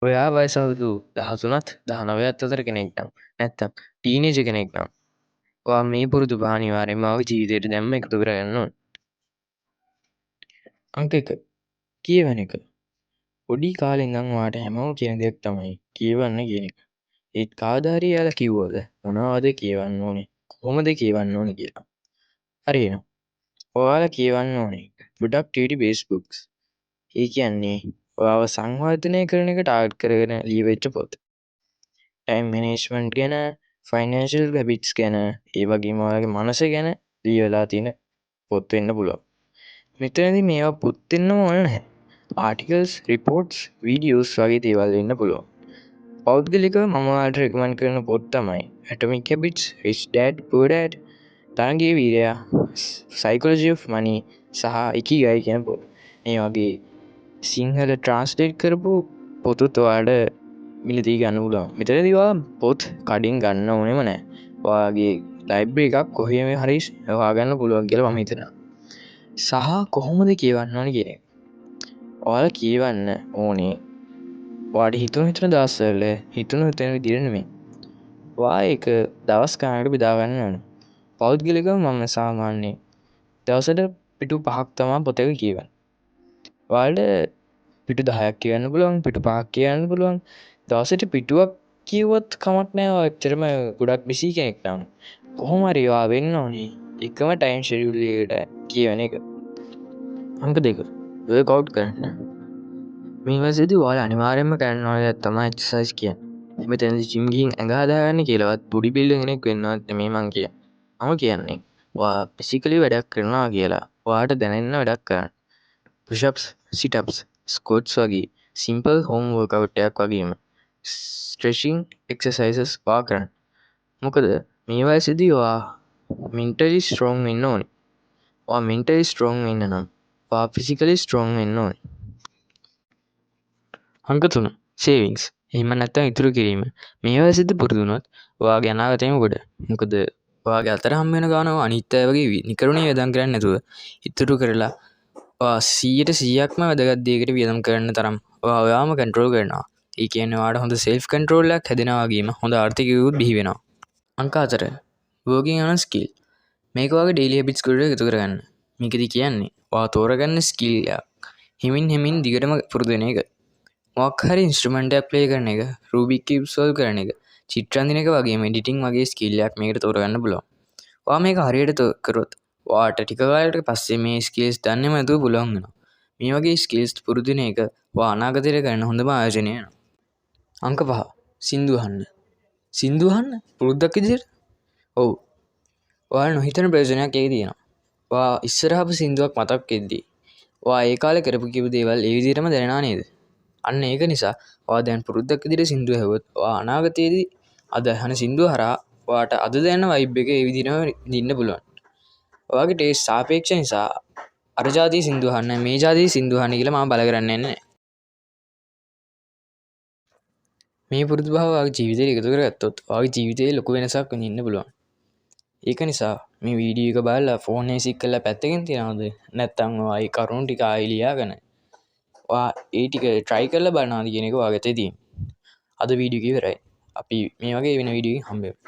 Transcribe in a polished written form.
ඔයා වයස අවුරුදු 13ත් 19ත් අතර කෙනෙක් නම් නැත්තම් ටීනේජර් කෙනෙක් නම් ඔයා මේ පුරුදු පහ අනිවාර්යෙන්ම ඔයාගේ ජීවිතයට දැන්ම එකතු කරගන්න ඕන. අංක 1 කියවන එක. පොඩි කාලේ ඉඳන් ඔයාට හැමෝම කියන දෙයක් තමයි කියවන්න කියන එක. ඒත් කවදා හරි එයාලා කිව්වද මොනවද කියවන්න ඕනේ කොහොමද කියවන්න ඕනේ කියලා? හරියනවා. ඔයාලා කියවන්න ඕනේ productivity based books. ඒ කියන්නේ ඔයාව සංවර්ධනය කරන එක ටාගට් කරගෙන ලියවෙච්ච පොත්. ටයිම් මැනේජ්මන්ට් ගැන, ෆයිනෑන්ෂියල් හැබිට්ස් ගැන, ඒ වගේම ඔයාගේ මනස ගැන ලියවලා තියෙන පොත් වෙන්න පුළුවන්. මෙතනදී මේවා පොත් වෙන්නම ඕන නැහැ. ආටිකල්ස්, රිපෝට්ස්, වීඩියෝස් වගේ දේවල් වෙන්න පුළුවන්. පෞද්ගලිකව මම ඔයාලට රෙකමන්ඩ් කරන පොත් තමයි Atomic Habits, Rich Dad, Poor Dad, තරගයේ වීරයා, Psychology of Money සහ Ikigai කියන පොත්. මේ වගේ සිංහල ට්‍රාන්ස්ලේට් කරපු පොතුත් ඔයාලට මිලදී ගන්න පුළුවන්. මෙතනදී ඔයා පොත් කඩින් ගන්න ඕනෙම නැහැ. ඔයාගේ ලයිබ්‍රරි එකක් කොහේම හරි හොයාගන්න පුළුවන් කියලා මම හිතනවා. සහ කොහොමද කියවන්න ඕනේ කියන එක. ඔයාලා කියවන්න ඕනේ ඔයාට හිතුණ දවස්වල හිතුණ විදිහට නෙමෙයි. ඔයා ඒක දවස් ගානකට බෙදා ගන්න ඕනේ. පෞද්ගලිකව මම සාමාන්‍යයෙන් දවසට පිටු 5ක් තමයි පොතක කියවන්නේ. ඔයාලට පිටු 10ක් කියවන්න පුළුවන්, පිටු 5ක් කියවන්න පුළුවන්. දවසට පිටුවක් කිව්වොත් කමක් නැහැ. ඔයා එච්චරම ගොඩක් බිසි කෙනෙක් නම් කොහොම හරි ඔයා වෙන්න ඕනේ එකම ටයිම් ෂෙඩියුල් එකකට කියවන එක. අංක 2 වර්ක් අවුට් කරන්න. මේ වයසේදී ඔයාලා අනිවාර්යයෙන්ම කරන්න ඕන දේ තමයි එක්සර්සයිස් කියන්නේ. මෙතනදී ජිම් ගිහින් ඇඟ හදාගන්න කියලාවත් බොඩි බිල්ඩර් කෙනෙක් වෙන්නවත් නෙමෙයි මං කියන්නේ. මම කියන්නේ ඔයා ෆිසිකලි වැඩක් කරනවා කියලා ඔයාට දැනෙන්න වැඩක් කරන්න. push ups, sit ups, squats වගේ සිම්පල් හෝම් වර්කවුට් එකක් වගේම ස්ට්‍රෙචින් එක්සර්සයිසස් ඔයා කරන්න. මොකද මේ වයසේදී ඔයා mentally strong වෙන්න ඕනේ. ඔයා mentally strong වෙන්න නම් ඔයා physically strong වෙන්න ඕනේ. අංක 3 සේවිංස්. එහෙම නැත්නම් ඉතුරු කිරීම. මේ වයසේදී පුරුදු වුණොත් ඔයාගේ අනාගතයම ගොඩ. මොකද ඔයාගේ අතට හම්බ වෙන ගාන අනිත් අය වගේ නිකරුණේ වියදම් කරන්නේ නැතුව ඉතුරු කරලා ඔයා 100%ක්ම වැදගත් දෙයකට වියදම් කරන්න තරම් ඔයාම කන්ට්‍රෝල් කරනවා. ඒ කියන්නේ ඔයාට හොඳ සෙල්ෆ් කන්ට්‍රෝල් එකක් හැදෙනවා වගේම හොඳ ආර්ථිකයකුත් බිහි වෙනවා. අංක 4 working on a skill. මේක ඔයාගේ daily habits වලට එකතු කරගන්න. මේකෙදි කියන්නේ ඔයා තෝරගන්න ස්කිල් එකක් හිමින් හිමින් දිගටම පුරුදු වෙන එක. මොකක් හරි ඉන්ස්ට්‍රුමන්ට් එකක් ප්ලේ කරන එක, රූබික් කියුබ් සෝල්ව් කරන එක, චිත්‍ර අඳින එක වගේම එඩිටින් වගේ ස්කිල් එකක් මේකට තෝරගන්න පුළුවන්. ඔයා මේක හරියට කරොත් ඔයාට ටික කාලයකට පස්සේ මේ ස්කිල්ස් දන්නේම නැතුව පුළුවන් වෙනවා. මේ වගේ ස්කිල්ස් පුරුදු වෙන එක ඔයා අනාගතයට කරන්න හොඳම ආයෝජනය වෙනවා. අංක 5 සින්දු අහන්න. සින්දු අහන්න පුරුද්දක් විදිහට? ඔව්. ඔයාලා නොහිතන ප්‍රයෝජනයක් ඒක තියෙනවා. ඔයා ඉස්සරහව සින්දුවක් මතක් වෙද්දී ඔයා ඒ කාලේ කරපු කිව්ව දේවල් ඒ විදිහටම දැනෙනවා නේද? අන්න ඒක නිසා ඔයා දැන් පුරුද්දක් විදිහට සින්දුව ඇහුවොත් ඔයා අනාගතයේදී අද අහන සින්දුව හරහා ඔයාට අද දැනෙන වයිබ් එක ඒ විදිහටම විඳින්න පුළුවන්. ඔයාගේ ටේස්ට් සාපේක්ෂ නිසා අර ජාතිය සින්දු අහන්න මේ ජාතිය සින්දු අහන්න කියලා මම බල කරන්නේ නැහැ. මේ පුරුදු බව ඔයාගේ ජීවිතේට එකතු කරගත්තොත් ඔයාගේ ජීවිතේ ලොකු වෙනසක් විඳින්න පුළුවන්. ඒක නිසා මේ වීඩියෝ එක බලලා ෆෝන් එක සික් කරලා පැත්තකින් තියනවද නැත්නම් ඔයා ඒ කරුණු ටික ආයෙ ලියාගෙන ඔයා ඒ ටික try කරලා බලනවාද කියන එක ඔයාගේ අතේ තියෙනවා. අද වීඩියෝ එක ඉවරයි. අපි මේ වගේ වෙන වීඩියෝ එකකින් හම්බ වෙමු.